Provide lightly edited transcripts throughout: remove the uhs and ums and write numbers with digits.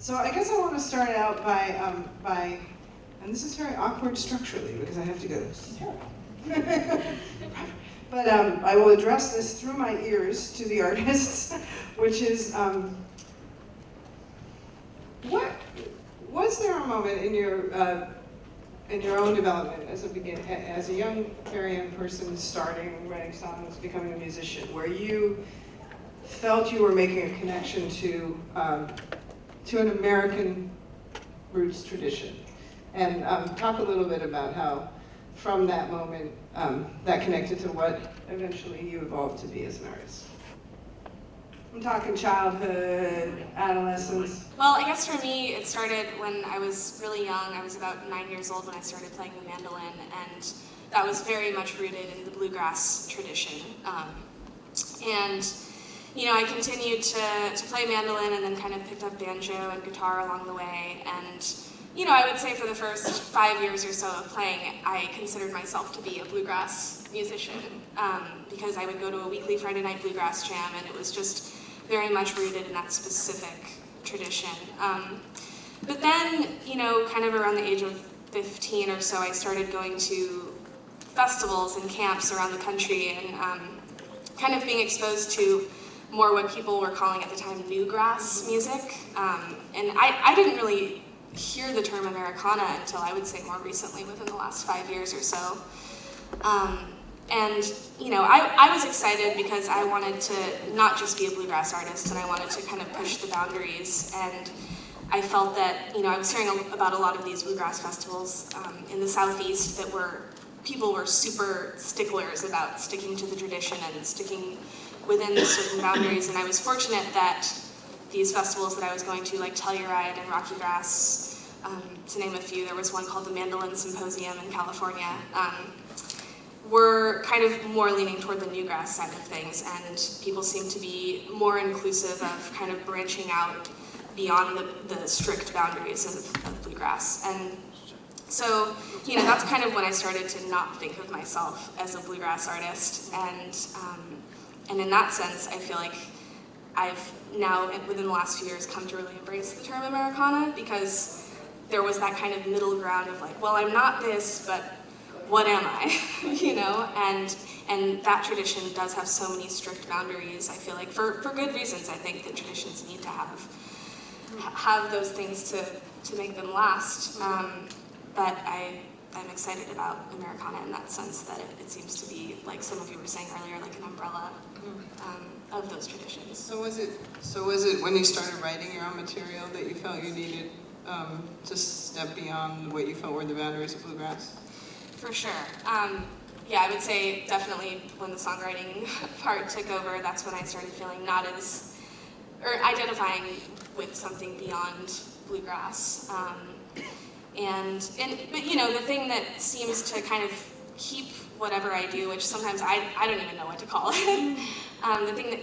So I guess I want to start out by, and this is very awkward structurally because I have to go, but I will address this through my ears to the artists, which is, was there a moment in your own development as a young, very young person starting, writing songs, becoming a musician, where you felt you were making a connection to an American roots tradition? And talk a little bit about how, from that moment, that connected to what eventually you evolved to be as an artist. I'm talking childhood, adolescence. Well, I guess for me, it started when I was really young. I was about 9 years old when I started playing the mandolin, and that was very much rooted in the bluegrass tradition. And you know, I continued to play mandolin and then kind of picked up banjo and guitar along the way. And you know, I would say for the first 5 years or so of playing, I considered myself to be a bluegrass musician because I would go to a weekly Friday night bluegrass jam, and it was just very much rooted in that specific tradition. But then, you know, kind of around the age of 15 or so, I started going to festivals and camps around the country and kind of being exposed to more what people were calling at the time newgrass music. And I didn't really hear the term Americana until I would say more recently, within the last 5 years or so. And you know, I was excited because I wanted to not just be a bluegrass artist, and I wanted to kind of push the boundaries. And I felt that, you know, I was hearing about a lot of these bluegrass festivals in the Southeast that people were super sticklers about sticking to the tradition and sticking within certain boundaries. And I was fortunate that these festivals that I was going to, like Telluride and Rocky Grass, to name a few, there was one called the Mandolin Symposium in California, were kind of more leaning toward the newgrass side of things, and people seemed to be more inclusive of kind of branching out beyond the strict boundaries of bluegrass. And so, you know, that's kind of when I started to not think of myself as a bluegrass artist. And in that sense, I feel like I've now, within the last few years, come to really embrace the term Americana, because there was that kind of middle ground of like, well, I'm not this, but what am I? You know, and that tradition does have so many strict boundaries. I feel like for good reasons. I think that traditions need to have those things to make them last. But I'm excited about Americana in that sense, that it seems to be, like some of you were saying earlier, like an umbrella of those traditions. So was it when you started writing your own material that you felt you needed to step beyond what you felt were the boundaries of bluegrass? For sure. Yeah, I would say definitely when the songwriting part took over, that's when I started feeling or identifying with something beyond bluegrass. But you know, the thing that seems to kind of keep whatever I do, which sometimes I don't even know what to call it, the thing that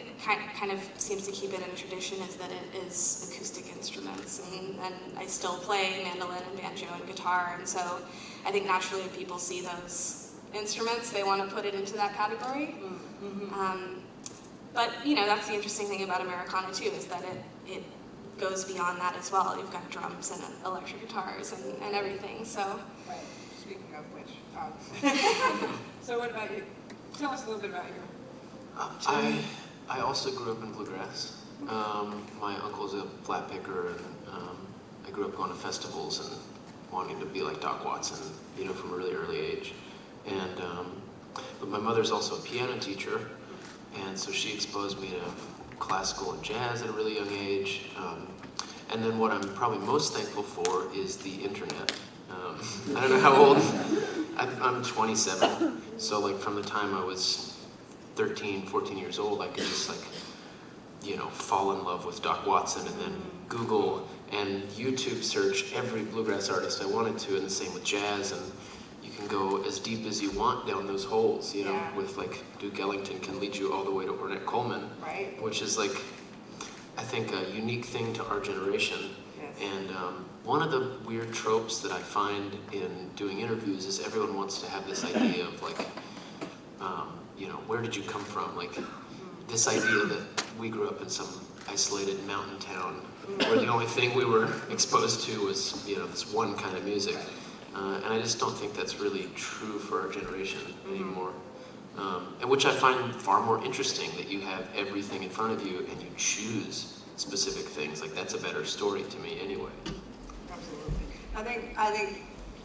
kind of seems to keep it in a tradition is that it is acoustic instruments, and I still play mandolin and banjo and guitar, and so I think naturally when people see those instruments, they want to put it into that category. But you know, that's the interesting thing about Americana too, is that it goes beyond that as well. You've got drums and electric guitars and everything. So. Right. Speaking of which, so what about you? Tell us a little bit about your. I also grew up in bluegrass. My uncle's a flat picker, and I grew up going to festivals and wanting to be like Doc Watson, you know, from a really early age. And but my mother's also a piano teacher, and so she exposed me to classical and jazz at a really young age. And then what I'm probably most thankful for is the internet. I don't know how old, I'm 27, so like from the time I was 13, 14 years old, I could just like, you know, fall in love with Doc Watson and then Google and YouTube search every bluegrass artist I wanted to, and the same with jazz, and you can go as deep as you want down those holes, you know, with like Duke Ellington can lead you all the way to Ornette Coleman, right. Which is like, I think a unique thing to our generation. Yes. And one of the weird tropes that I find in doing interviews is everyone wants to have this idea of like, you know, where did you come from? Like this idea that we grew up in some isolated mountain town where the only thing we were exposed to was, this one kind of music. And I just don't think that's really true for our generation anymore. And which I find far more interesting, that you have everything in front of you and you choose specific things. Like, that's a better story to me anyway. Absolutely.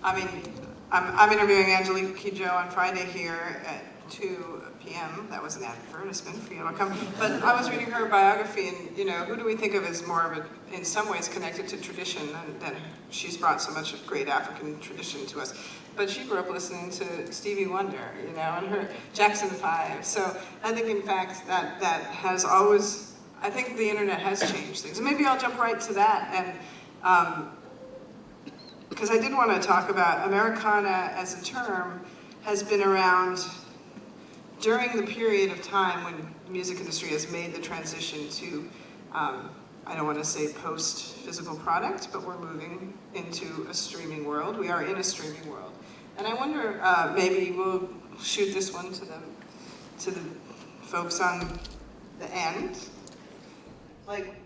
I mean, I'm interviewing Angelique Kidjo on Friday here at 2 p.m. That was an advertisement for you to come. But I was reading her biography, and who do we think of as more of in some ways connected to tradition, and she's brought so much of great African tradition to us. But she grew up listening to Stevie Wonder, and her Jackson 5. So I think, in fact, that has always, I think the internet has changed things. And maybe I'll jump right to that, and because I did want to talk about Americana as a term has been around during the period of time when the music industry has made the transition to, I don't want to say post-physical product, but we're moving into a streaming world. We are in a streaming world. And I wonder, maybe we'll shoot this one to the folks on the end. Like,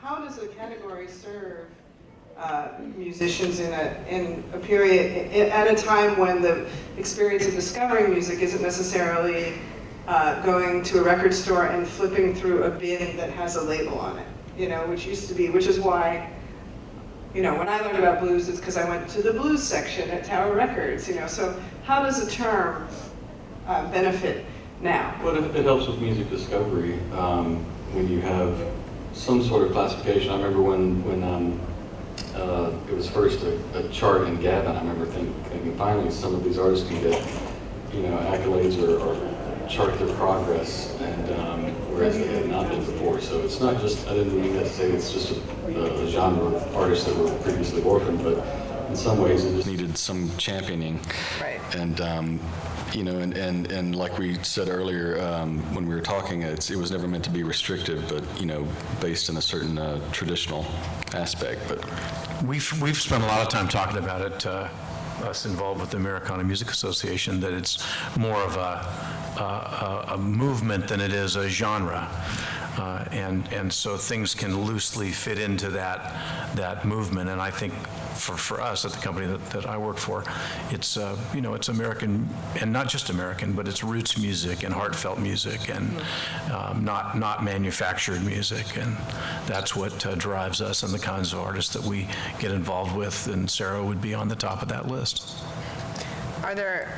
how does a category serve musicians in a period, at a time when the experience of discovering music isn't necessarily going to a record store and flipping through a bin that has a label on it, which is why, when I learned about blues, it's because I went to the blues section at Tower Records, so how does a term benefit now? Well, it helps with music discovery when you have some sort of classification. I remember when it was first a chart in Gavin. I remember thinking finally some of these artists can get, accolades or chart their progress, and whereas they had not been before. So it's not just, I didn't mean that to say it's just a genre of artists that were previously orphaned, but in some ways it just needed some championing. Right. And and like we said earlier when we were talking, it was never meant to be restrictive, but based in a certain traditional aspect. But we've spent a lot of time talking about it. Us involved with the Americana Music Association, that it's more of a movement than it is a genre. And so things can loosely fit into that movement. And I think for us at the company that I work for, it's it's American, and not just American, but it's roots music and heartfelt music, and not manufactured music. And that's what drives us and the kinds of artists that we get involved with. And Sarah would be on the top of that list. Are there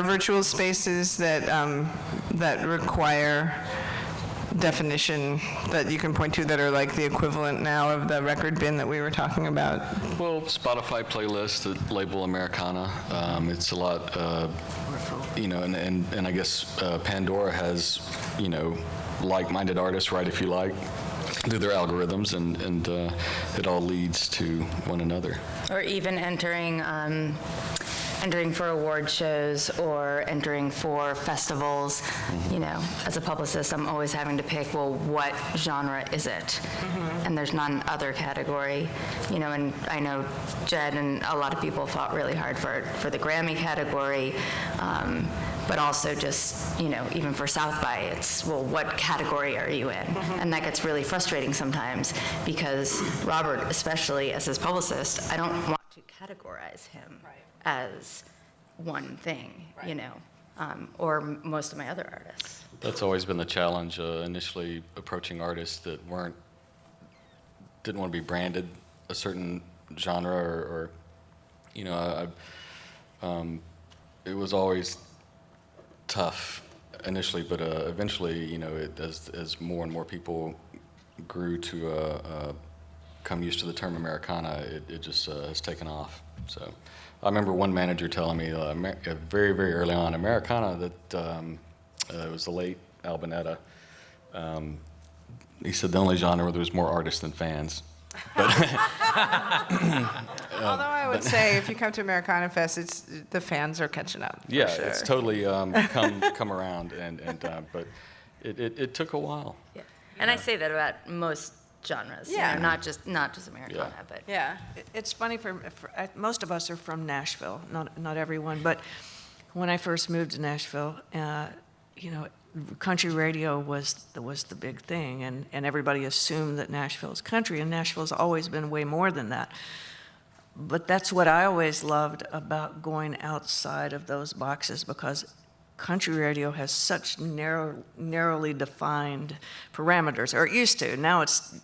virtual spaces that require definition that you can point to that are like the equivalent now of the record bin that we were talking about? well, Spotify playlists that label Americana, it's a lot, and I guess Pandora has, like-minded artists, Write If You Like, do their algorithms, and it all leads to one another. Or even entering for award shows or entering for festivals. As a publicist, I'm always having to pick, well, what genre is it? And there's not an other category. And I know Jed and a lot of people fought really hard for the Grammy category, but also just, even for South by, it's, well, what category are you in? And that gets really frustrating sometimes, because Robert, especially as his publicist, I don't want to categorize him as one thing, or most of my other artists. That's always been the challenge, initially approaching artists that didn't want to be branded a certain genre, or it was always tough initially, but eventually, as more and more people grew to come used to the term Americana, it just has taken off. So I remember one manager telling me very, very early on, Americana, that it was the late Albinetta. He said the only genre where there was more artists than fans. But Although I would say, if you come to Americana Fest, the fans are catching up. yeah, sure. it's totally come around, but it took a while. Yeah. And I say that about most genres, not just Americana, but Yeah, it's funny for most of us are from Nashville, not everyone, but when I first moved to Nashville, country radio was the big thing, and everybody assumed that Nashville is country, and Nashville's always been way more than that. But that's what I always loved about going outside of those boxes, because country radio has such narrowly defined parameters, or it used to. Now it's,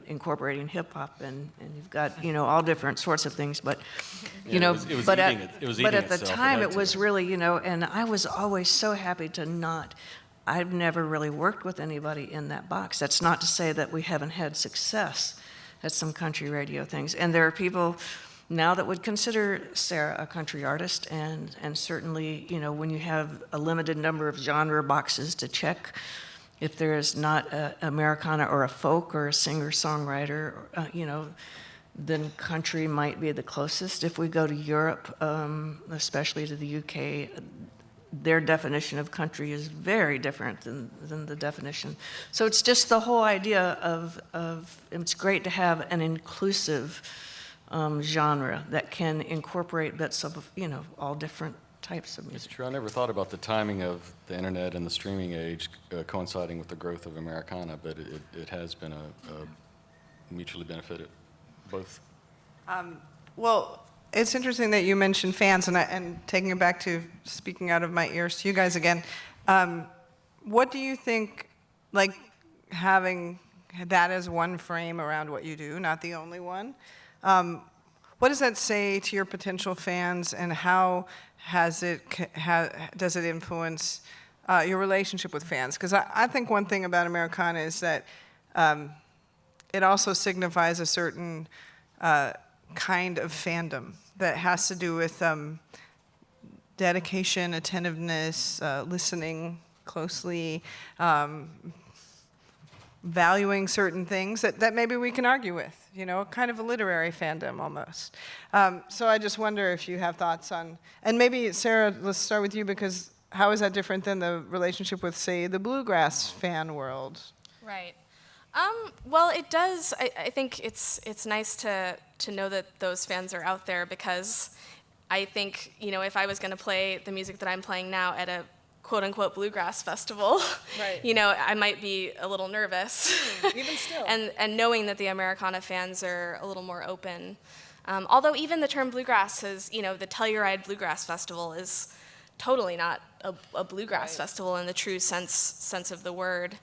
incorporating hip hop, and you've got, all different sorts of things. But, It was but eating at the itself. time it was really, and I was always so happy to not. I've never really worked with anybody in that box. That's not to say that we haven't had success at some country radio things. And there are people now that would consider Sarah a country artist, and certainly, when you have a limited number of genre boxes to check, if there is not a Americana or a folk or a singer-songwriter, then country might be the closest. If we go to Europe, especially to the UK, their definition of country is very different than the definition. So it's just the whole idea of it's great to have an inclusive genre that can incorporate bits of, all different types of It's music. true. I never thought about the timing of the internet and the streaming age coinciding with the growth of Americana, but it has been a mutually benefited both. Well, it's interesting that you mentioned fans, and taking it back to speaking out of my ears to you guys again. What do you think, like having that as one frame around what you do, not the only one? What does that say to your potential fans, and how does it influence your relationship with fans? Because I think one thing about Americana is that it also signifies a certain kind of fandom that has to do with dedication, attentiveness, listening closely, valuing certain things that maybe we can argue with, kind of a literary fandom almost. So I just wonder if you have thoughts on, and maybe Sarah, let's start with you, because how is that different than the relationship with, say, the bluegrass fan world? Right. Well, it does. I think it's nice to know that those fans are out there, because I think, if I was going to play the music that I'm playing now at a quote-unquote bluegrass festival, Right. I might be a little nervous. Even still. And knowing that the Americana fans are a little more open. Although even the term bluegrass is, the Telluride Bluegrass Festival is totally not a bluegrass Right. festival in the true sense of the word.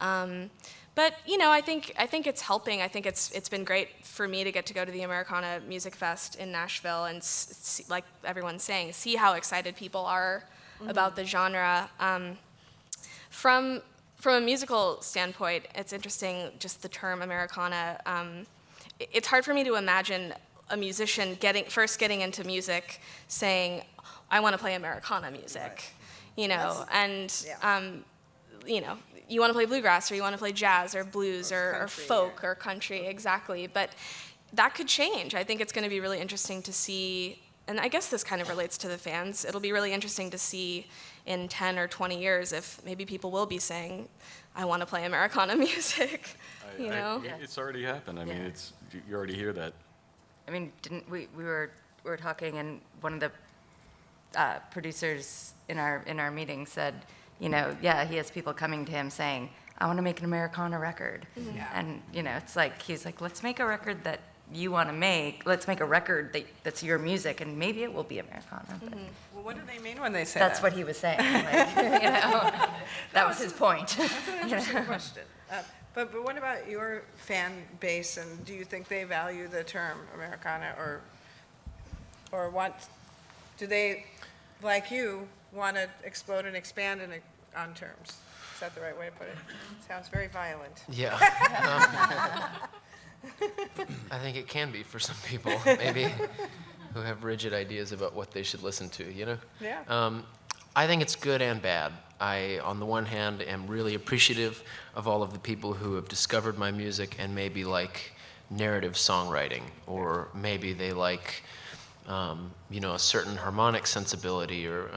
But I think it's helping. I think it's been great for me to get to go to the Americana Music Fest in Nashville and see, like everyone's saying, see how excited people are about the genre. From a musical standpoint, it's interesting, just the term Americana. It's hard for me to imagine a musician getting into music saying, "I want to play Americana music," you want to play bluegrass, or you want to play jazz or blues or folk or country, exactly. But that could change. I think it's going to be really interesting to see, and I guess this kind of relates to the fans. It'll be really interesting to see in 10 or 20 years if maybe people will be saying, "I want to play Americana music," It's already happened. I mean, you already hear that. I mean, didn't we were talking, and one of the producers in our meeting said, he has people coming to him saying, "I want to make an Americana record." Yeah. And, it's like, he's like, let's make a record that you want to make. Let's make a record that's your music, and maybe it will be Americana. But Well, what do they mean when they say that's that? what he was saying. Like, that was his point. That's an interesting question. But what about your fan base, and do you think they value the term Americana, or do they, like you, want to explode and expand on terms? Is that the right way to put it? Sounds very violent. Yeah. I think it can be for some people, maybe, who have rigid ideas about what they should listen to, Yeah. I think it's good and bad. I, on the one hand, am really appreciative of all of the people who have discovered my music and maybe like narrative songwriting, or maybe they like, a certain harmonic sensibility, or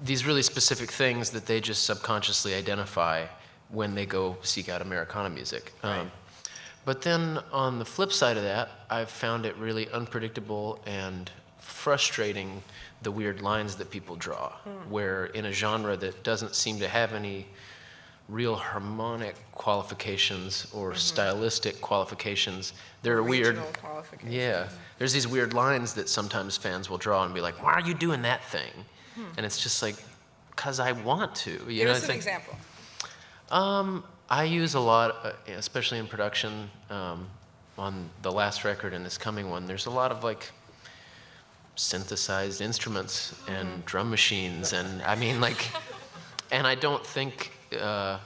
these really specific things that they just subconsciously identify when they go seek out Americana music. But then on the flip side of that, I've found it really unpredictable and frustrating the weird lines that people draw, where in a genre that doesn't seem to have any real harmonic qualifications or stylistic qualifications, there are weird, Regional qualifications. yeah, there's these weird lines that sometimes fans will draw and be like, why are you doing that thing? And it's just like, because I want to. You Give know, us it's an like, example. I use a lot, especially in production, on the last record and this coming one, there's a lot of like synthesized instruments and drum machines, and I mean like, and I don't think, the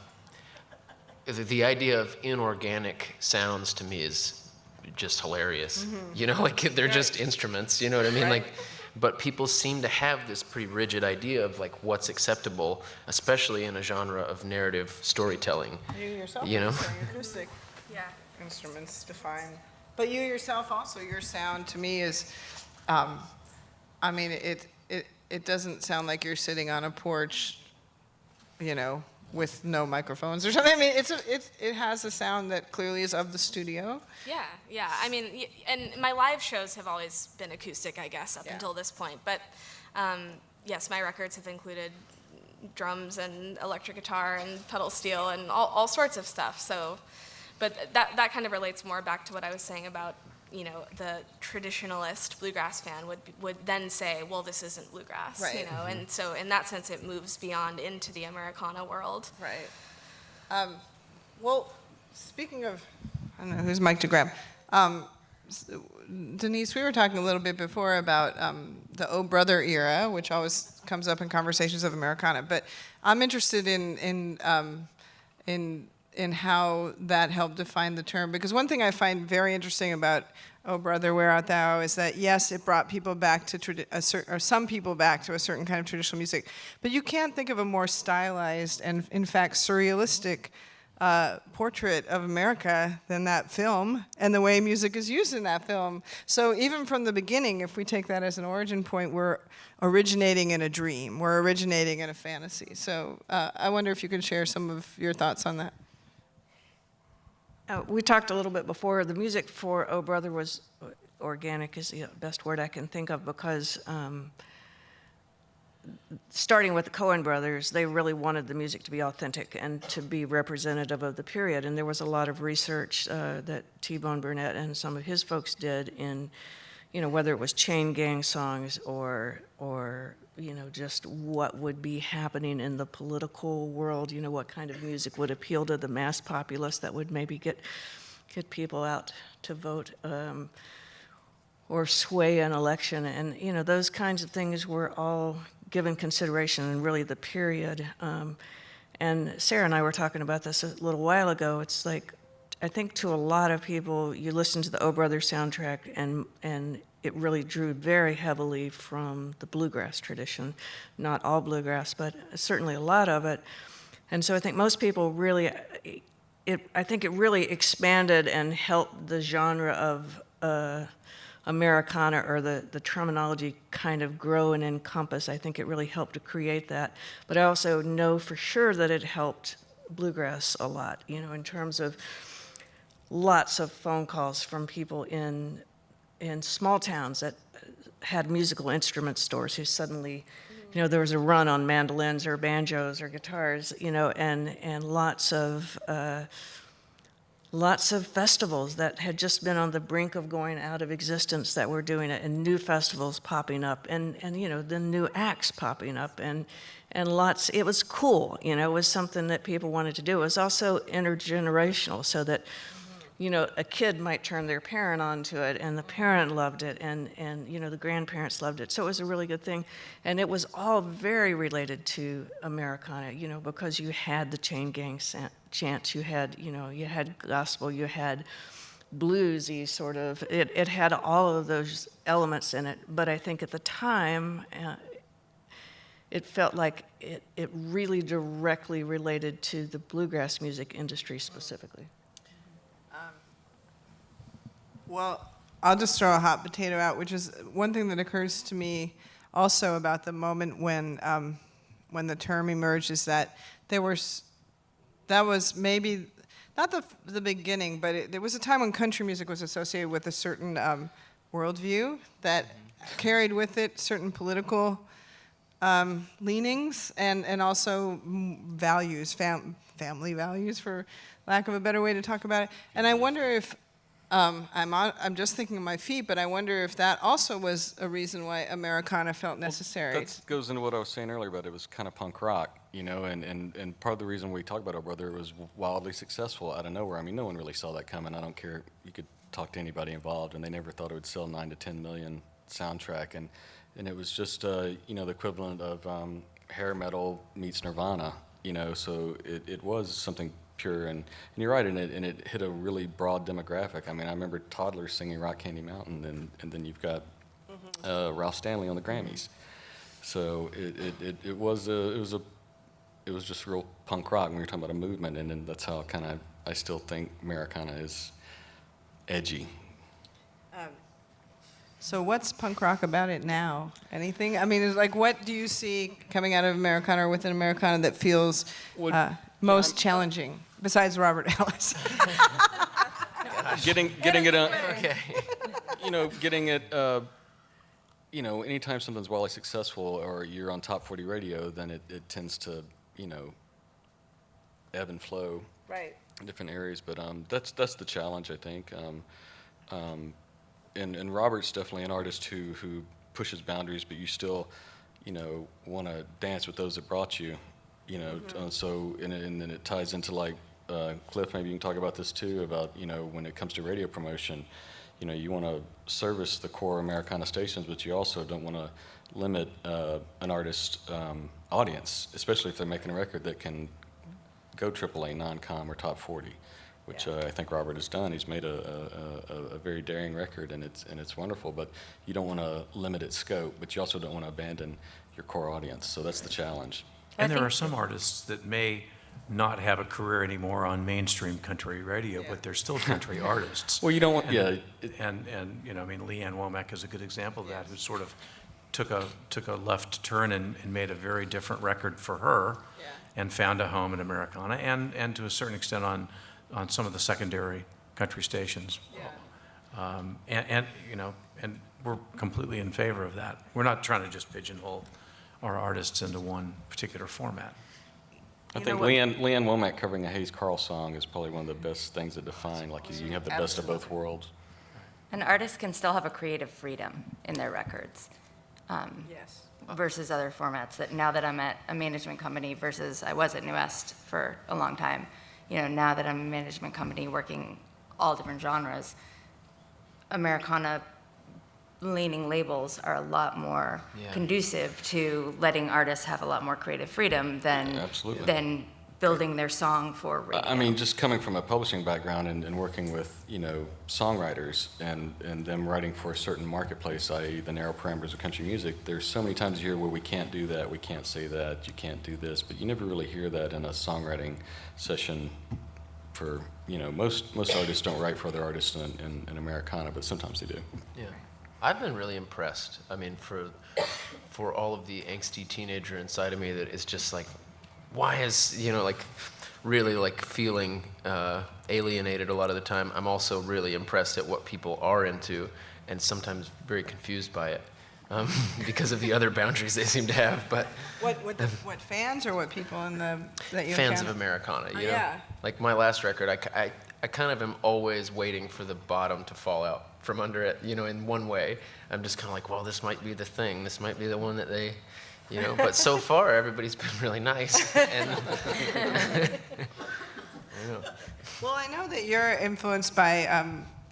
idea of inorganic sounds to me is just hilarious. You know, like they're just instruments, you know what I mean? Right. Like, but people seem to have this pretty rigid idea of like what's acceptable, especially in a genre of narrative storytelling. You yourself You know? are saying acoustic Yeah. instruments define. But you yourself also, your sound to me is, I mean, it doesn't sound like you're sitting on a porch, you know, with no microphones or something. I mean, it has a sound that clearly is of the studio. Yeah, yeah. I mean, and my live shows have always been acoustic, I guess, up Yeah. until this point. But yes, my records have included drums and electric guitar and pedal steel and all sorts of stuff. So, but that kind of relates more back to what I was saying about, you know, the traditionalist bluegrass fan would then say, well, this isn't bluegrass, Right. you know. And so in that sense, it moves beyond into the Americana world. Right. Well, speaking of, I don't know whose mic to grab. Denise, we were talking a little bit before about the Oh Brother era, which always comes up in conversations of Americana. But I'm interested in how that helped define the term, because one thing I find very interesting about Oh Brother, Where Art Thou is that yes, it brought people back to some people back to a certain kind of traditional music, but you can't think of a more stylized and in fact surrealistic portrait of America than that film and the way music is used in that film. So even from the beginning, if we take that as an origin point, we're originating in a dream, we're originating in a fantasy. So I wonder if you could share some of your thoughts on that. We talked a little bit before. The music for Oh Brother was organic, is the best word I can think of, because starting with the Coen brothers, they really wanted the music to be authentic and to be representative of the period. And there was a lot of research that T-Bone Burnett and some of his folks did in, you know, whether it was chain gang songs or you know, just what would be happening in the political world, you know, what kind of music would appeal to the mass populace that would maybe get people out to vote or sway an election. And, you know, those kinds of things were all given consideration in really the period. And Sarah and I were talking about this a little while ago. It's like, I think to a lot of people, you listen to the Oh Brother soundtrack and it really drew very heavily from the bluegrass tradition. Not all bluegrass, but certainly a lot of it. And so I think most people really, I think it really expanded and helped the genre of Americana, or the terminology, kind of grow and encompass. I think it really helped to create that. But I also know for sure that it helped bluegrass a lot, you know, in terms of lots of phone calls from people in small towns that had musical instrument stores who suddenly, you know, there was a run on mandolins or banjos or guitars, you know, and lots of festivals that had just been on the brink of going out of existence that were doing it, and new festivals popping up, and you know, then new acts popping up, and lots. It was cool, you know. It was something that people wanted to do. It was also intergenerational, so that, you know, a kid might turn their parent onto it, and the parent loved it, and you know, the grandparents loved it. So it was a really good thing, and it was all very related to Americana, you know, because you had the chain gang chants, you had, you know, you had gospel, you had bluesy sort of. It had all of those elements in it. But I think at the time, it felt like it really directly related to the bluegrass music industry specifically. Well, I'll just throw a hot potato out, which is one thing that occurs to me also about the moment when the term emerged, is that that was maybe not the beginning, but there was a time when country music was associated with a certain worldview that carried with it certain political leanings and also values, family values, for lack of a better way to talk about it. And I wonder if I'm just thinking of my feet, but I wonder if that also was a reason why Americana felt necessary. That goes into what I was saying earlier about it was kind of punk rock, you know, and part of the reason we talk about Our Brother, it was wildly successful out of nowhere. I mean, no one really saw that coming. I don't care. You could talk to anybody involved, and they never thought it would sell 9 to 10 million soundtrack. And it was just, you know, the equivalent of hair metal meets Nirvana, you know, so it was something pure. And you're right, and it hit a really broad demographic. I mean, I remember toddlers singing Rock Candy Mountain, and then you've got Ralph Stanley on the Grammys. So it was just real punk rock when you're talking about a movement, and then that's how kind of I still think Americana is edgy. So what's punk rock about it now? Anything? I mean, it's like, what do you see coming out of Americana or within Americana that feels most challenging, besides Robert Ellis? Getting it on, okay. You know, getting it, you know, anytime something's wildly successful or you're on top 40 radio, then it tends to, you know, ebb and flow. Right. In different areas, but that's the challenge, I think. And Robert's definitely an artist who pushes boundaries, but you still, you know, want to dance with those that brought you, you know. So and then it ties into like Cliff. Maybe you can talk about this too, about, you know, when it comes to radio promotion, you know, you want to service the core Americana stations, but you also don't want to limit an artist's audience, especially if they're making a record that can go AAA, non-com, or top 40. Which I think Robert has done. He's made a very daring record, and it's wonderful. But you don't want to limit its scope, but you also don't want to abandon your core audience. So that's the challenge. And there are some artists that may not have a career anymore on mainstream country radio, but they're still country artists. Well, you don't want, And you know, I mean, Leanne Womack is a good example of that, who sort of took a left turn and made a very different record for her, and found a home in Americana, and to a certain extent on some of the secondary country stations. And you know, and we're completely in favor of that. We're not trying to just pigeonhole our artists into one particular format. I think Leanne Womack covering a Hayes Carll song is probably one of the best things to define. Like you have the best of both worlds. And artists can still have a creative freedom in their records. Versus other formats. That now that I'm at a management company versus I was at New West for a long time, you know, now that I'm a management company working all different genres, Americana leaning labels are a lot more conducive to letting artists have a lot more creative freedom than building their song for radio. I mean, just coming from a publishing background and working with, you know, songwriters and them writing for a certain marketplace, i.e. the narrow parameters of country music, there's so many times a year where we can't do that, we can't say that, you can't do this, but you never really hear that in a songwriting session for, you know, most artists don't write for other artists in Americana, but sometimes they do. Yeah. I've been really impressed. I mean, for all of the angsty teenager inside of me that is just like, why is, you know, like, really like feeling alienated a lot of the time. I'm also really impressed at what people are into, and sometimes very confused by it because of the other boundaries they seem to have. But what fans or what people in the that you fans encounter? of Americana, you know, yeah. like my last record, I kind of am always waiting for the bottom to fall out from under it, you know, in one way. I'm just kind of like, well, this might be the thing. This might be the one that they, you know, but so far everybody's been really nice. And Well, I know that you're influenced by,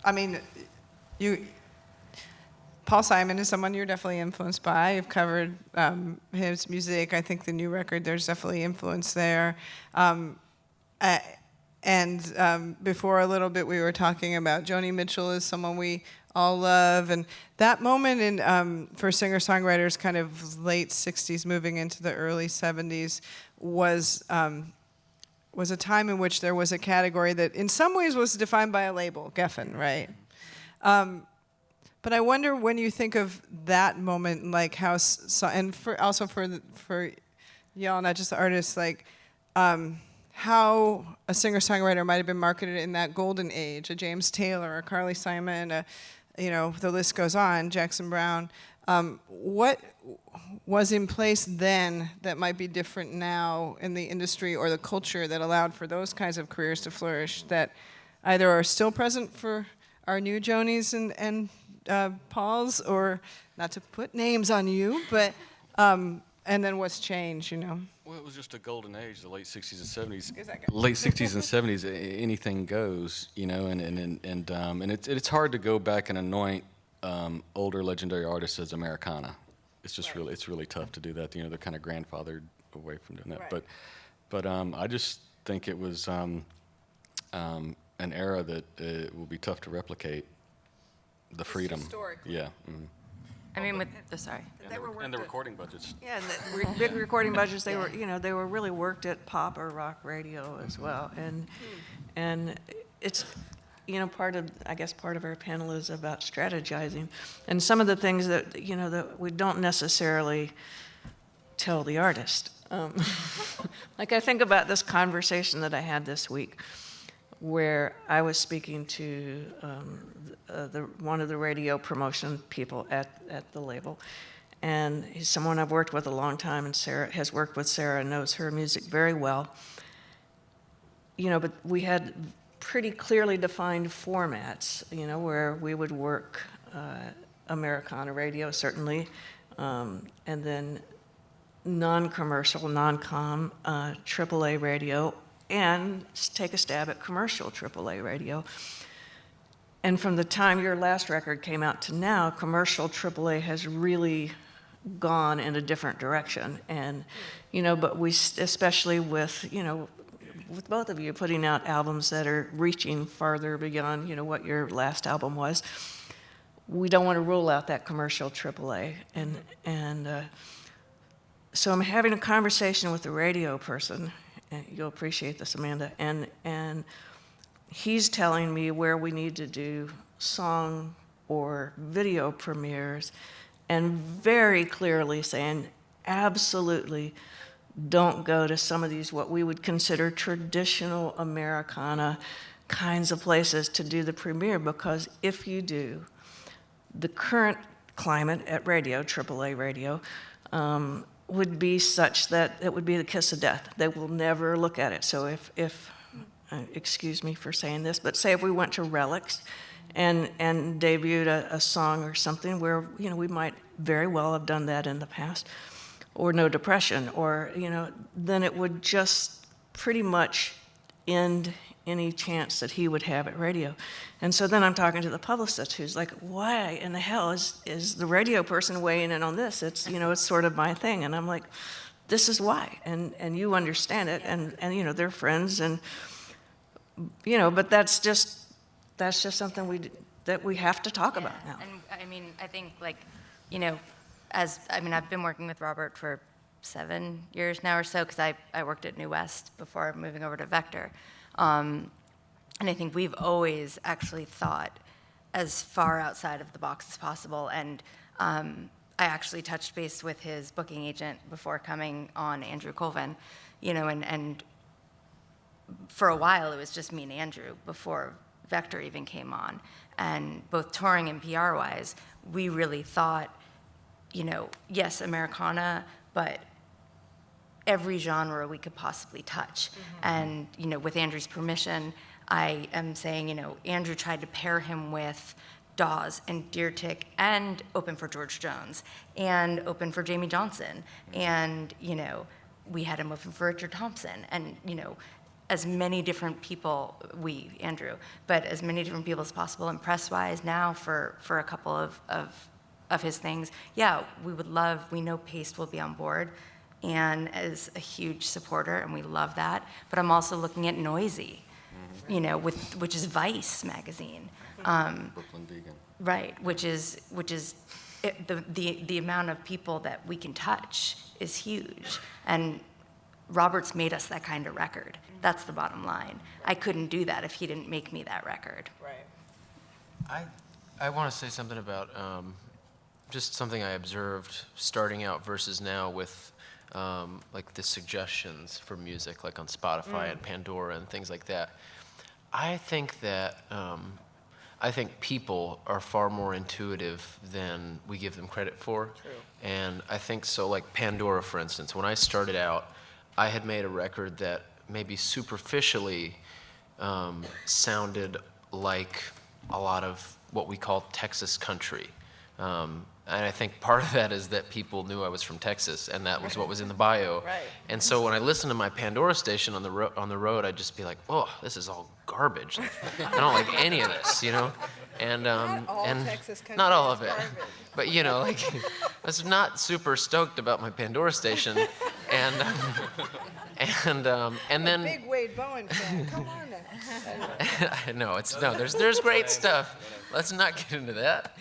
I mean, Paul Simon is someone you're definitely influenced by. You've covered his music. I think the new record, there's definitely influence there. And before a little bit, we were talking about Joni Mitchell is someone we all love. And that moment in for singer-songwriters, kind of late 60s, moving into the early 70s, was a time in which there was a category that in some ways was defined by a label, Geffen, right? But I wonder when you think of that moment, like how, and also for y'all, not just the artists, like how a singer-songwriter might have been marketed in that golden age, a James Taylor, a Carly Simon, you know, the list goes on, Jackson Browne. What was in place then that might be different now in the industry or the culture that allowed for those kinds of careers to flourish that either are still present for our new Jonies and Pauls, or not to put names on you, but and then what's changed, you know? Well, it was just a golden age, the late 60s and 70s. Is that good? Late 60s and 70s, anything goes, you know, and it's hard to go back and anoint older legendary artists as Americana. It's just Right. it's really tough to do that. You know, they're kind of grandfathered away from doing that. Right. But I just think it was an era that will be tough to replicate. The freedom. historically. Yeah. Mm. I mean, sorry. And the recording budgets. Yeah, and the big recording budgets, they were, you know, they were really worked at pop or rock radio as well. And it's, you know, part of our panel is about strategizing. And some of the things that, you know, that we don't necessarily tell the artist. Like I think about this conversation that I had this week where I was speaking to one of the radio promotion people at the label. And he's someone I've worked with a long time, and Sarah has worked with Sarah and knows her music very well. You know, but we had pretty clearly defined formats, you know, where we would work Americana radio, certainly, and then non-commercial, non-com AAA radio, and take a stab at commercial AAA radio. And from the time your last record came out to now, commercial AAA has really gone in a different direction. And, you know, but we, especially with, you know, with both of you putting out albums that are reaching farther beyond, you know, what your last album was, we don't want to rule out that commercial AAA. And so I'm having a conversation with a radio person, and you'll appreciate this, Amanda, and he's telling me where we need to do song or video premieres, and very clearly saying, absolutely don't go to some of these what we would consider traditional Americana kinds of places to do the premiere, because if you do, the current climate at radio, AAA radio, would be such that it would be the kiss of death. They will never look at it. So if excuse me for saying this, but say if we went to Relics and debuted a song or something where, you know, we might very well have done that in the past, or No Depression, or, you know, then it would just pretty much end any chance that he would have at radio. And so then I'm talking to the publicist who's like, why in the hell is the radio person weighing in on this? It's, you know, it's sort of my thing. And I'm like, this is why. And you understand it. And you know, they're friends. And, you know, but that's just something that we have to talk about now. And I mean, I think, like, you know, I've been working with Robert for 7 years now or so, because I worked at New West before moving over to Vector. And I think we've always actually thought as far outside of the box as possible. And I actually touched base with his booking agent before coming on, Andrew Colvin, you know, and for a while it was just me and Andrew before Vector even came on. And both touring and PR-wise, we really thought, you know, yes, Americana, but every genre we could possibly touch. Mm-hmm. And, you know, with Andrew's permission, I am saying, you know, Andrew tried to pair him with Dawes and Deer Tick and open for George Jones and open for Jamie Johnson. And, you know, we had him open for Richard Thompson. And, you know, as many different people, Andrew, but as many different people as possible. And press-wise now for a couple of his things, yeah, we know Paste will be on board and is a huge supporter, and we love that. But I'm also looking at Noisy, you know, which is Vice magazine. Brooklyn Vegan. Right, which is the amount of people that we can touch is huge. And Robert's made us that kind of record. That's the bottom line. I couldn't do that if he didn't make me that record. Right. I want to say something about just something I observed starting out versus now with like the suggestions for music, like on Spotify and Pandora and things like that. I think that I think people are far more intuitive than we give them credit for. True. And I think so, like Pandora, for instance, when I started out, I had made a record that maybe superficially sounded like a lot of what we call Texas country. And I think part of that is that people knew I was from Texas, and that was what was in the bio. Right. And so when I listened to my Pandora station on the road, I'd just be like, "Oh, this is all garbage. Like, I don't like any of this," you know. And Not all and Texas country not all is of it, garbage. but you know, like I was not super stoked about my Pandora station, and then Big Wade Bowen fan. Come on now. there's great stuff. Let's not get into that.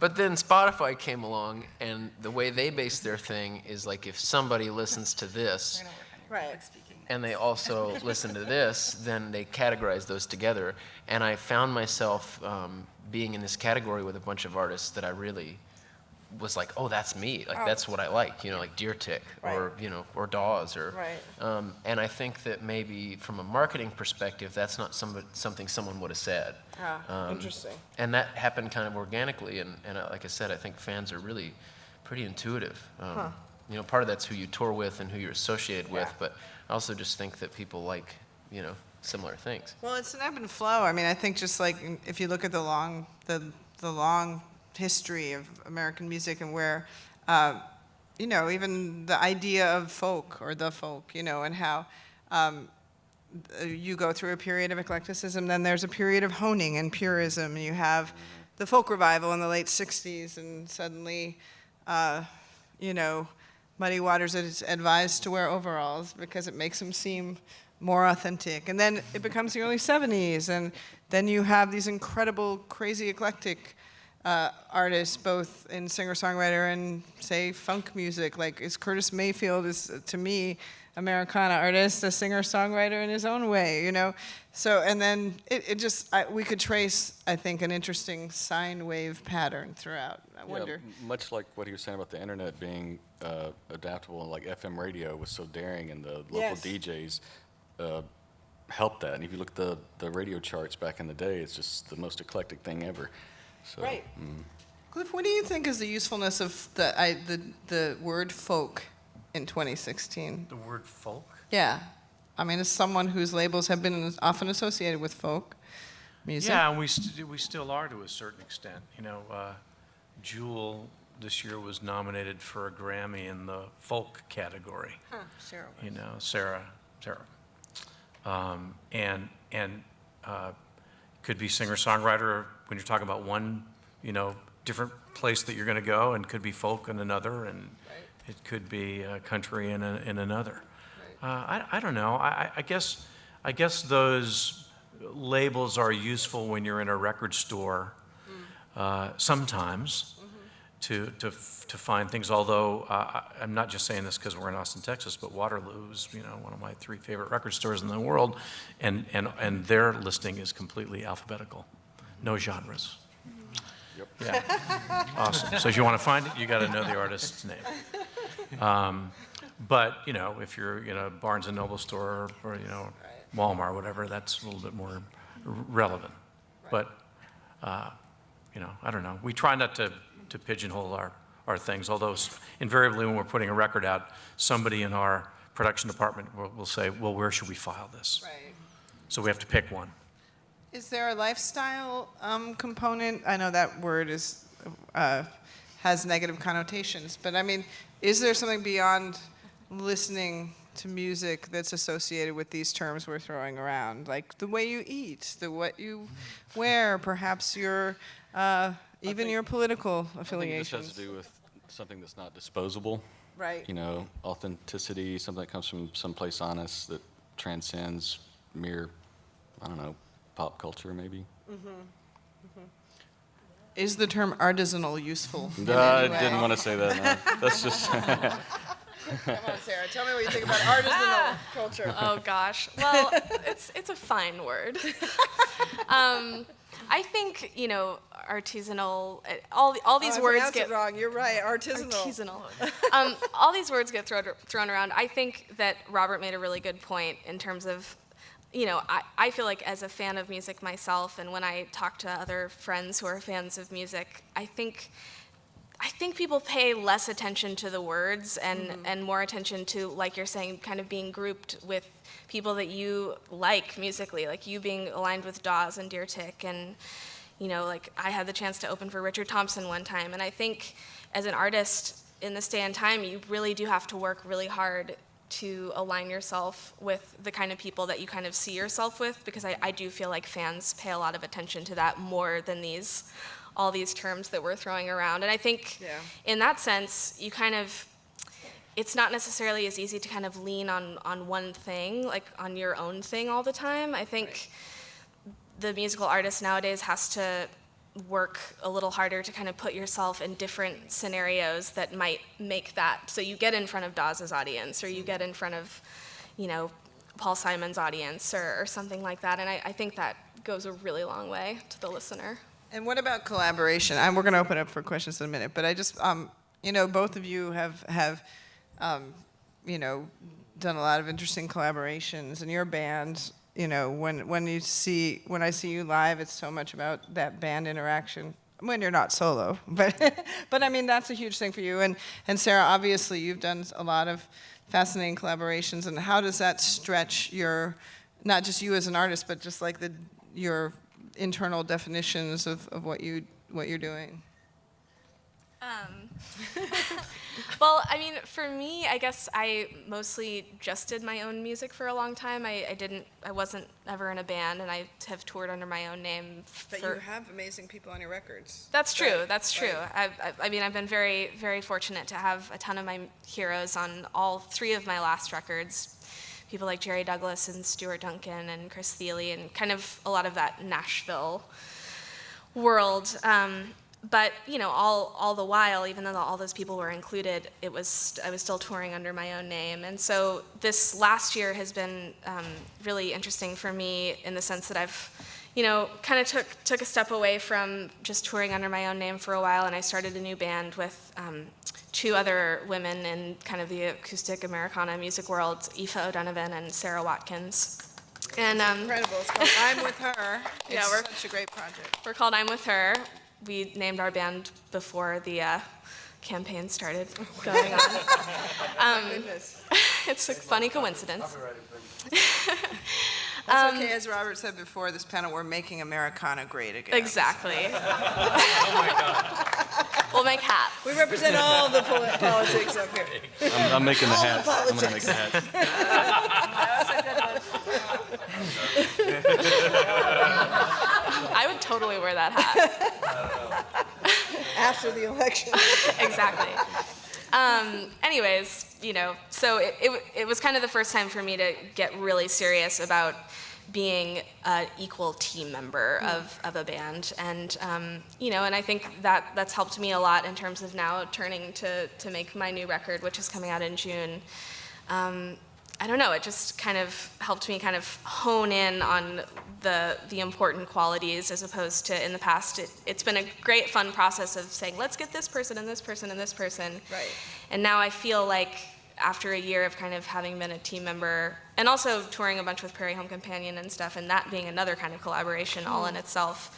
But then Spotify came along, and the way they base their thing is like if somebody listens to this Right. and they also listen to this, then they categorize those together. And I found myself being in this category with a bunch of artists that I really was like, oh, that's me. Like, that's what I like, you know, like Deer Tick or, Right. you know, or Dawes or, Right. and I think that maybe from a marketing perspective, that's not something someone would have said. Interesting. And that happened kind of organically, and like I said, I think fans are really pretty intuitive. You know, part of that's who you tour with and who you're associated with, Yeah. but I also just think that people like, you know, similar things. Well, it's an ebb and flow. I mean, I think just like if you look at the long history of American music and where, you know, even the idea of folk or the folk, you know, and how you go through a period of eclecticism, then there's a period of honing and purism. You have the folk revival in the late 60s, and suddenly, you know, Muddy Waters is advised to wear overalls because it makes him seem more authentic. And then it becomes the early 70s, and then you have these incredible, crazy, eclectic artists, both in singer-songwriter and, say, funk music. Like, is Curtis Mayfield is, to me, Americana artist, a singer-songwriter in his own way, you know? So, and then we could trace, I think, an interesting sine wave pattern throughout. I wonder. Yeah, much like what he was saying about the internet being adaptable, like FM radio was so daring, and the local Yes. DJs helped that. And if you look at the radio charts back in the day, it's just the most eclectic thing ever. So, Right. Cliff, what do you think is the usefulness of the word folk in 2016? The word folk? Yeah. I mean, as someone whose labels have been often associated with folk music. Yeah, and we still are to a certain extent. You know, Jewel this year was nominated for a Grammy in the folk category. Sarah. You know, Sarah. Could be singer-songwriter when you're talking about one, you know, different place that you're going to go, and could be folk in another, and it could be country in another. I don't know. I guess those labels are useful when you're in a record store sometimes to find things. Although I'm not just saying this because we're in Austin, Texas, but Waterloo is, you know, one of my 3 favorite record stores in the world, and their listing is completely alphabetical, no genres. Yep. Yeah, awesome. So if you want to find it, you got to know the artist's name. But you know, if you're in a Barnes and Noble store or you know Walmart, or whatever, that's a little bit more relevant. But you know, I don't know. We try not to pigeonhole our things, although invariably when we're putting a record out, somebody in our production department will say, well, where should we file this? Right. So we have to pick one. Is there a lifestyle component? I know that word has negative connotations, but I mean, is there something beyond listening to music that's associated with these terms we're throwing around, like the way you eat, what you wear, perhaps your even your political I think it affiliations? just has to do with something that's not disposable. Right. You know, authenticity, something that comes from someplace honest that transcends mere, I don't know, pop culture maybe. Is the term artisanal useful? in I any way? didn't want to say that. No. That's just. Come on, Sarah. Tell me what you think about artisanal culture. Oh gosh. Well, it's a fine word. I think, you know, artisanal. All these words get wrong. You're right. Artisanal. artisanal. All these words get thrown around. I think that Robert made a really good point in terms of, you know, I feel like as a fan of music myself, and when I talk to other friends who are fans of music, I think people pay less attention to the words and more attention to, like you're saying, kind of being grouped with people that you like musically, like you being aligned with Dawes and Deer Tick, and, you know, like I had the chance to open for Richard Thompson one time, and I think as an artist in this day and time, you really do have to work really hard to align yourself with the kind of people that you kind of see yourself with, because I do feel like fans pay a lot of attention to that more than all these terms that we're throwing around. And I think in that sense, you kind of, it's not necessarily as easy to kind of lean on one thing, like on your own thing all the time. I think the musical artist nowadays has to work a little harder to kind of put yourself in different scenarios that might make that, so you get in front of Dawes's audience, or you get in front of, you know, Paul Simon's audience, or something like that, and I think that goes a really long way to the listener. And what about collaboration? We're going to open up for questions in a minute, but I just, you know, both of you have you know, done a lot of interesting collaborations, and your band, you know, when I see you live, it's so much about that band interaction. When you're not solo, but I mean that's a huge thing for you. And Sarah, obviously you've done a lot of fascinating collaborations. And how does that stretch your, not just you as an artist, but just like your internal definitions of what you're doing? Well, I mean, for me, I guess I mostly just did my own music for a long time. I wasn't ever in a band, and I have toured under my own name. But you have amazing people on your records. That's true. That's true. I mean, I've been very, very fortunate to have a ton of my heroes on all 3 of my last records. People like Jerry Douglas and Stuart Duncan and Chris Thiele, and kind of a lot of that Nashville world. But, you know, all the while, even though all those people were included, I was still touring under my own name. And so this last year has been really interesting for me in the sense that I've, you know, kind of took a step away from just touring under my own name for a while, and I started a new band with 2 other women in kind of the acoustic Americana music world, Aoife O'Donovan and Sarah Watkins. And Incredible. It's called I'm With Her. Yeah, It's such a great project. we're called I'm With Her. We named our band before the campaign started going on. It's a funny coincidence. That's okay, as Robert said before this panel, we're making Americana great again. Exactly. We'll make hats. We represent all the politics up here. I'm making the hats. All the I'm gonna make the hats. I would totally wear that hat. After the election. Exactly. Anyways, you know, so it was kind of the first time for me to get really serious about being an equal team member of a band, and you know, and I think that's helped me a lot in terms of now turning to make my new record, which is coming out in June. I don't know, it just kind of helped me kind of hone in on the important qualities, as opposed to in the past. It's been a great fun process of saying, let's get this person and this person and this person. Right. And now I feel like after a year of kind of having been a team member, and also touring a bunch with Prairie Home Companion and stuff, and that being another kind of collaboration all in itself,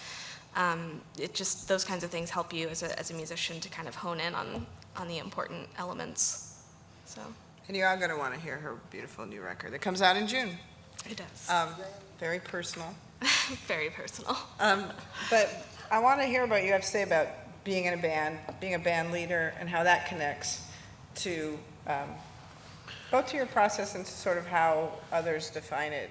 it just, those kinds of things help you as a musician to kind of hone in on the important elements. So. And you're all going to want to hear her beautiful new record that comes out in June. It does. Very personal. Very personal. But I want to hear about you have to say about being in a band, being a band leader, and how that connects to both to your process and to sort of how others define it.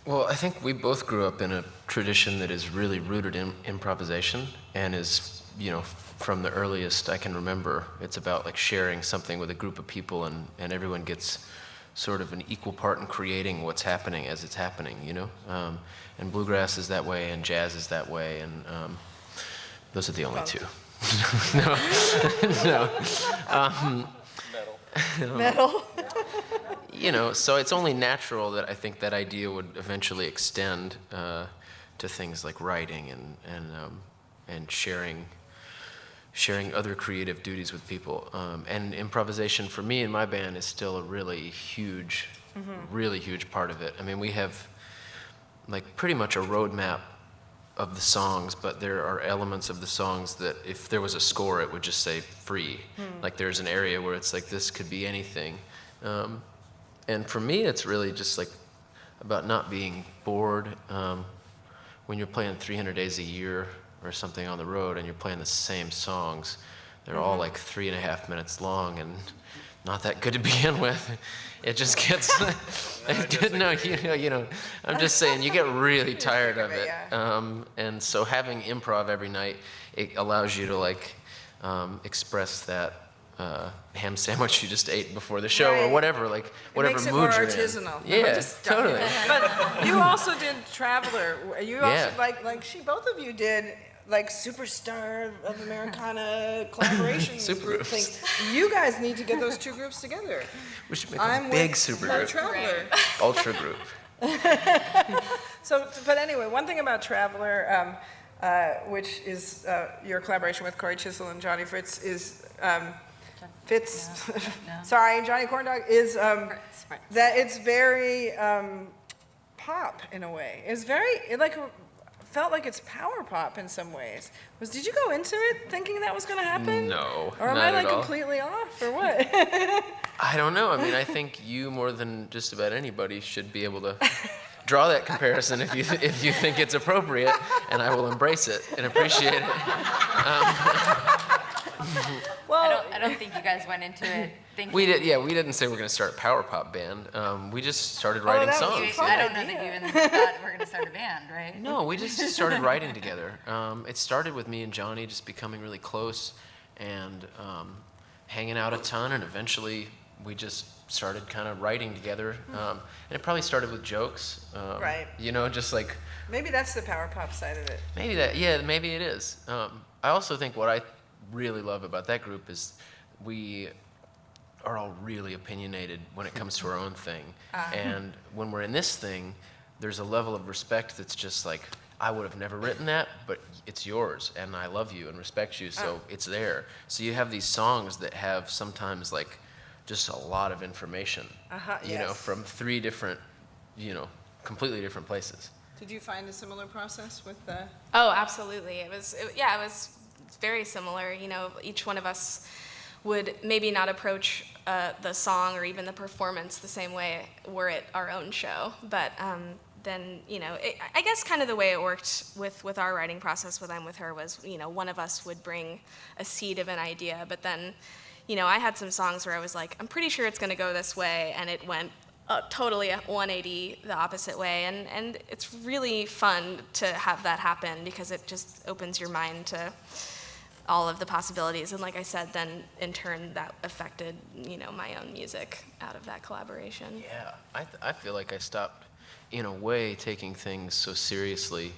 Well, I think we both grew up in a tradition that is really rooted in improvisation, and is, you know, from the earliest I can remember, it's about like sharing something with a group of people, and everyone gets sort of an equal part in creating what's happening as it's happening, you know? And bluegrass is that way, and jazz is that way, and those are the only 2. No. Metal. You know, so it's only natural that I think that idea would eventually extend to things like writing and sharing other creative duties with people. And improvisation for me and my band is still a really huge part of it. I mean, we have like pretty much a roadmap of the songs, but there are elements of the songs that if there was a score, it would just say free. Like there's an area where it's like, this could be anything. And for me, it's really just like about not being bored. When you're playing 300 days a year or something on the road and you're playing the same songs, they're all like 3.5 minutes long and not that good to begin with. It just gets, I'm just saying, you get really tired of it. And so having improv every night, it allows you to like express that ham sandwich you just ate before the show or whatever, like whatever makes it mood more you're artisanal. in. Yeah, totally. But you also did Traveler. You also, both of you did like Superstar of Americana collaboration Super group groups. things. You guys need to get those two groups together. We should make I'm a big with super my group, Traveler. ultra group. So, but anyway, one thing about Traveler, which is your collaboration with Corey Chisel and Johnny Fritz, is sorry, Johnny Corndog, is that it's very pop in a way. It's very felt like it's power pop in some ways. Did you go into it thinking that was going to happen? No, or am not I like at all. completely off or what? I don't know. I mean, I think you more than just about anybody should be able to draw that comparison if you think it's appropriate, and I will embrace it and appreciate it. Well, I don't think you guys went into it thinking. We didn't say we're going to start a power pop band. We just started writing that was songs. fun. I don't know that you even thought we're going to start a band, right? No, we just started writing together. It started with me and Johnny just becoming really close and hanging out a ton, and eventually we just started kind of writing together. And it probably started with jokes. Right. Just like... maybe that's the power pop side of it. Maybe it is. I also think what I really love about that group is we are all really opinionated when it comes to our own thing. And when we're in this thing, there's a level of respect that's just like, I would have never written that, but it's yours, and I love you and respect you, so it's there. So you have these songs that have sometimes like just a lot of information, from 3 different, completely different places. Did you find a similar process with the... Oh, absolutely. It was very similar. Each one of us would maybe not approach the song or even the performance the same way were it our own show. But then, I guess kind of the way it worked with our writing process when I'm with her was, one of us would bring a seed of an idea, but then, I had some songs where I was like, I'm pretty sure it's going to go this way, and it went totally 180 the opposite way, and it's really fun to have that happen because it just opens your mind to all of the possibilities, and like I said, then in turn that affected my own music out of that collaboration. Yeah, I feel like I stopped, in a way, taking things so seriously,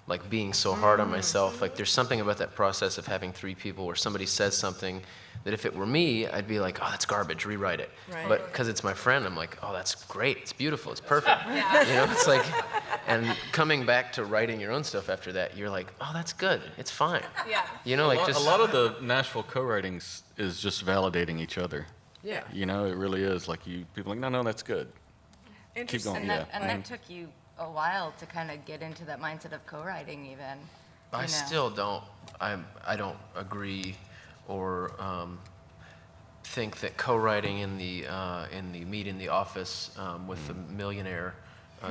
like being so hard on myself. Like there's something about that process of having 3 people where somebody says something that if it were me, I'd be like, oh, that's garbage, rewrite it. Right. But because it's my friend, I'm like, oh, that's great, it's beautiful, it's perfect. It's like, and coming back to writing your own stuff after that, you're like, oh, that's good, it's fine. Yeah. A lot of the Nashville co-writings is just validating each other. Yeah. It really is. Like people are like, no, that's good. Keep going. And that took you a while to kind of get into that mindset of co-writing even. I still don't, I don't agree or think that co-writing in the meet in the office with the millionaire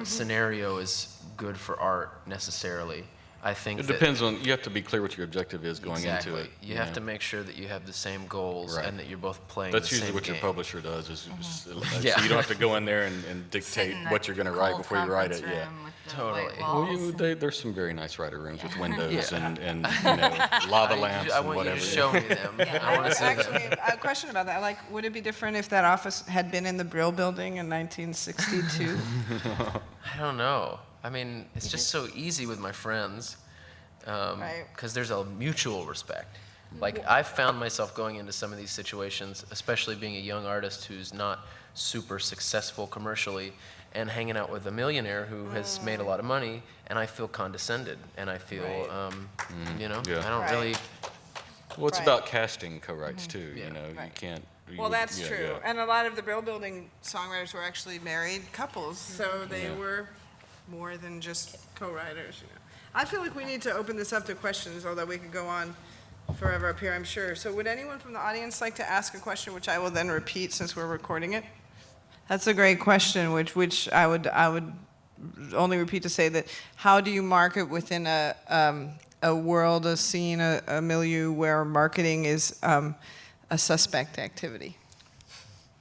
scenario is good for art necessarily. I think It depends on, you have to be clear what your objective is going into it. You have to make sure that you have the same goals and that you're both playing That's the same usually what game. your publisher does, is so you Yeah. don't have to go in there and dictate what you're going to write before you write it. Yeah. Totally. Well, there's some very nice writer rooms with windows and lava lamps I and want whatever. you to show me them. I want to see them. Actually, a question about that. Like, would it be different if that office had been in the Brill Building in 1962? I don't know. I mean, it's just so easy with my friends because there's a mutual respect. Like, I've found myself going into some of these situations, especially being a young artist who's not super successful commercially, and hanging out with a millionaire who has made a lot of money, and I feel condescended, and I feel, I don't really... Well, it's Right. about casting co-writes too. You Right. can't. Well, that's true. And a lot of the Brill Building songwriters were actually married couples, so they were more than just co-writers, you know. I feel like we need to open this up to questions, although we could go on forever up here, I'm sure. So would anyone from the audience like to ask a question, which I will then repeat since we're recording it? That's a great question, which I would only repeat to say that how do you market within a world, a scene, a milieu where marketing is a suspect activity?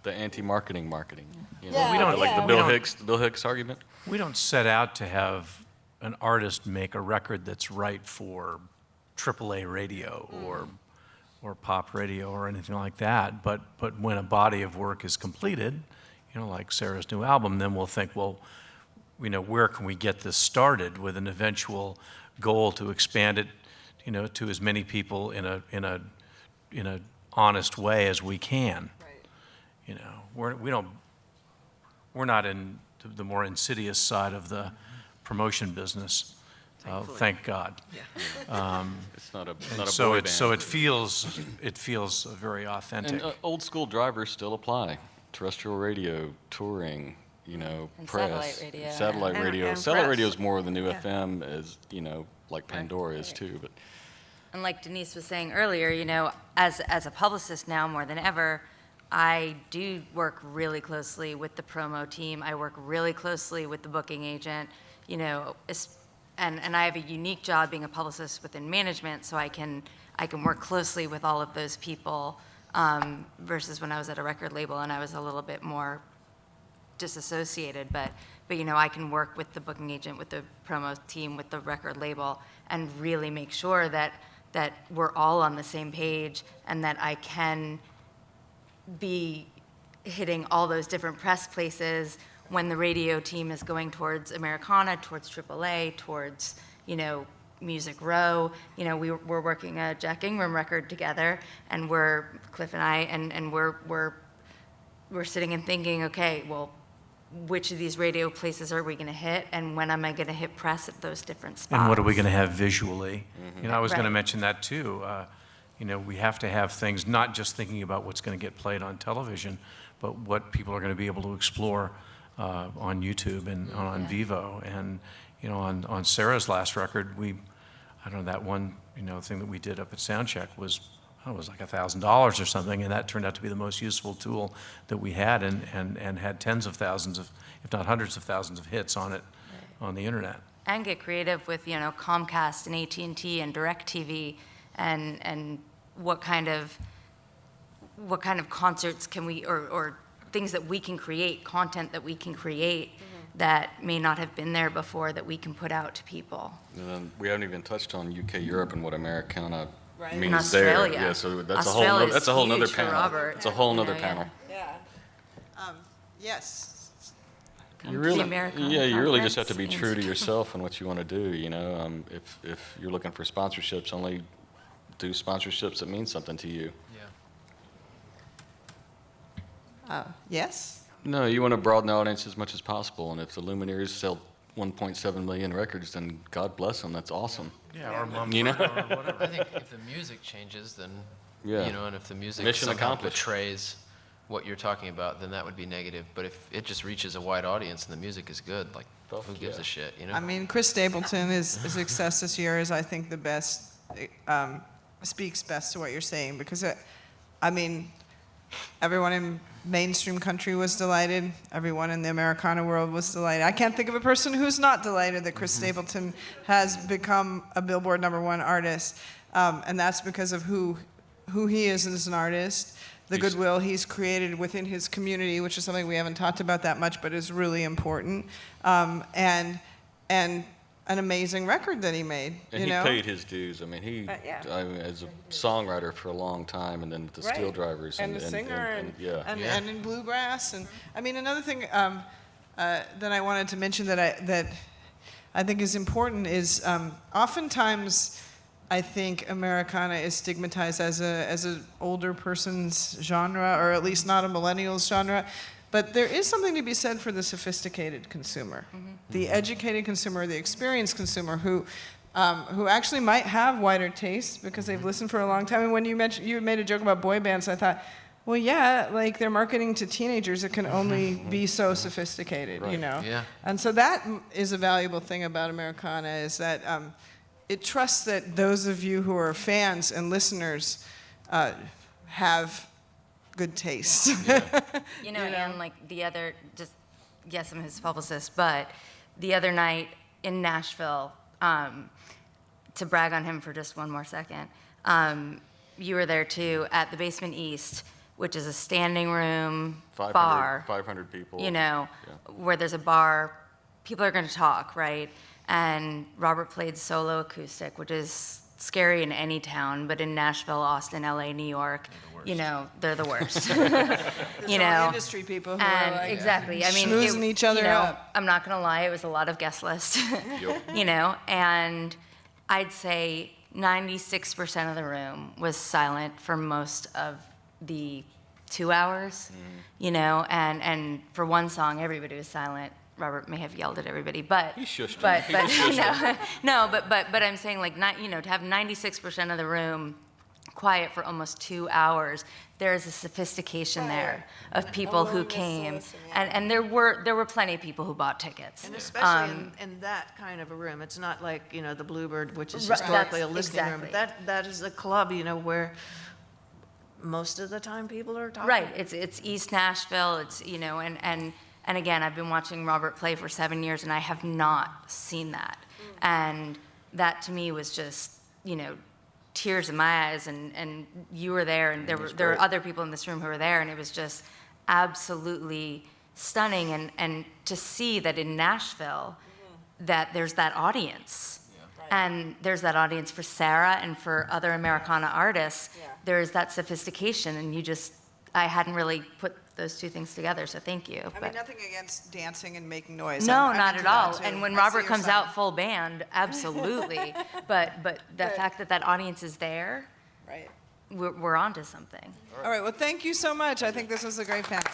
The anti-marketing marketing. You know, Yeah, we don't- like yeah. the Bill Hicks argument. We don't set out to have an artist make a record that's right for AAA radio or pop radio or anything like that. But when a body of work is completed, you know, like Sarah's new album, then we'll think, well, you know, where can we get this started with an eventual goal to expand it, you know, to as many people in a honest way as we can. Right. You know, we're not in the more insidious side of the promotion business. Thank God. Yeah. It's not a So boy it band. so it feels very authentic. And old school drivers still apply. Terrestrial radio, touring, you know, And press. satellite radio. Satellite And- radio. and Satellite press. radio is more than new Yeah. FM is, you know, like Pandora is too. But And like Denise was saying earlier, you know, as a publicist now more than ever, I do work really closely with the promo team. I work really closely with the booking agent, you know, and I have a unique job being a publicist within management, so I can work closely with all of those people versus when I was at a record label and I was a little bit more disassociated. But you know, I can work with the booking agent, with the promo team, with the record label, and really make sure that we're all on the same page and that I can be hitting all those different press places when the radio team is going towards Americana, towards AAA, towards, you know, Music Row. You know, we're working a Jack Ingram record together, and Cliff and I, and we're sitting and thinking, okay, well, which of these radio places are we going to hit, and when am I going to hit press at those different spots? And what are we going to have visually? You know, I was going to Right. mention that too. You know, we have to have things, not just thinking about what's going to get played on television, but what people are going to be able to explore on YouTube and on Vivo. And, you know, on Sarah's last record, I don't know, that one, you know, thing that we did up at Soundcheck was, it was like $1,000 or something, and that turned out to be the most useful tool that we had, and had tens of thousands of, if not hundreds of thousands of hits on it on the internet. And get creative with, you know, Comcast and AT&T and DirecTV, and what kind of concerts can we, or things that we can create, content that we can create that may not have been there before, that we can put out to people. and then we haven't even touched on UK, Europe, and what Americana Right. means And Australia. there. Yeah, so that's Australia's a whole nother huge for panel. Robert, It's a whole you nother know, panel. Yeah. Yes. You really, Americana yeah, you really just have to be Conference. true to yourself and what you want to do. You know, if you're looking for sponsorships, only do sponsorships that mean something to you. Yes? No, you want to broaden the audience as much as possible. And if the Lumineers sell 1.7 million records, then God bless them. That's awesome. Yeah, or Mumford, You know? or whatever. I think if the music changes, then, Yeah. you know, and if the music Mission somehow accomplished. betrays what you're talking about, then that would be negative. But if it just reaches a wide audience and the music is good, like, Fuck who gives yeah. a shit, you know? I mean, Chris Stapleton, his success this year is, I think, the best, speaks best to what you're saying, because, I mean, everyone in mainstream country was delighted. Everyone in the Americana world was delighted. I can't think of a person who's not delighted that Chris Stapleton has become a Billboard #1 artist, and that's because of who he is as an artist, the goodwill he's created within his community, which is something we haven't talked about that much, but is really important, and an amazing record that he made. And you he know? paid his dues. I mean, yeah. as a songwriter for a long time, and then with the Steel Right. Drivers. And the singer, yeah. and in bluegrass, and I mean, another thing that I wanted to mention that I think is important is oftentimes I think Americana is stigmatized as an older person's genre, or at least not a millennials genre. But there is something to be said for the sophisticated consumer, the educated consumer, the experienced consumer who actually might have wider tastes because they've listened for a long time. And when you made a joke about boy bands, I thought, well, yeah, like they're marketing to teenagers. It can only be so sophisticated, you know? Yeah. And so that is a valuable thing about Americana, is that it trusts that those of you who are fans and listeners have good taste. You know, and like the other, just, yes, I'm his publicist, but the other night in Nashville, to brag on him for just one more second, you were there too at the Basement East, which is a standing room 500 bar. 500 people. You know, Yeah. where there's a bar, people are going to talk, right? And Robert played solo acoustic, which is scary in any town, but in Nashville, Austin, LA, New York, you know, they're the worst. You know, Industry people who and are like exactly. I mean, schmoozing each other you know, up. I'm not gonna lie, it was a lot of guest list. You know, and I'd say 96% of the room was silent for most of the 2 hours. You know, and for one song, everybody was silent. Robert may have yelled at everybody, but He shushed but him. He shushed no, but I'm saying like not, you know, to have 96% of the room quiet for almost 2 hours, there's a sophistication there of people who willingness to came, listen, yeah. and there were plenty of people who bought tickets. And especially in that kind of a room. It's not like, you know, the Bluebird, which is historically a That's listening room. exactly. That is a club, you know, where most of the time people are talking. Right, it's East Nashville, it's, you know, and again, I've been watching Robert play for 7 years, and I have not seen that. And that to me was just, you know, tears in my eyes, and you were there, and there were other people in this room who were there, and it was just absolutely stunning, and to see that in Nashville, that there's that audience. And there's that audience for Sarah and for other Americana artists. There's that sophistication, and I hadn't really put those two things together, so thank you. I but- mean, nothing against dancing and making noise. No, I'm not into at all. that, too. And when I see Robert your comes sign. out full band, absolutely. but the fact that audience is there, Right. we're onto something. All right, well, thank you so much. I think this was a great panel.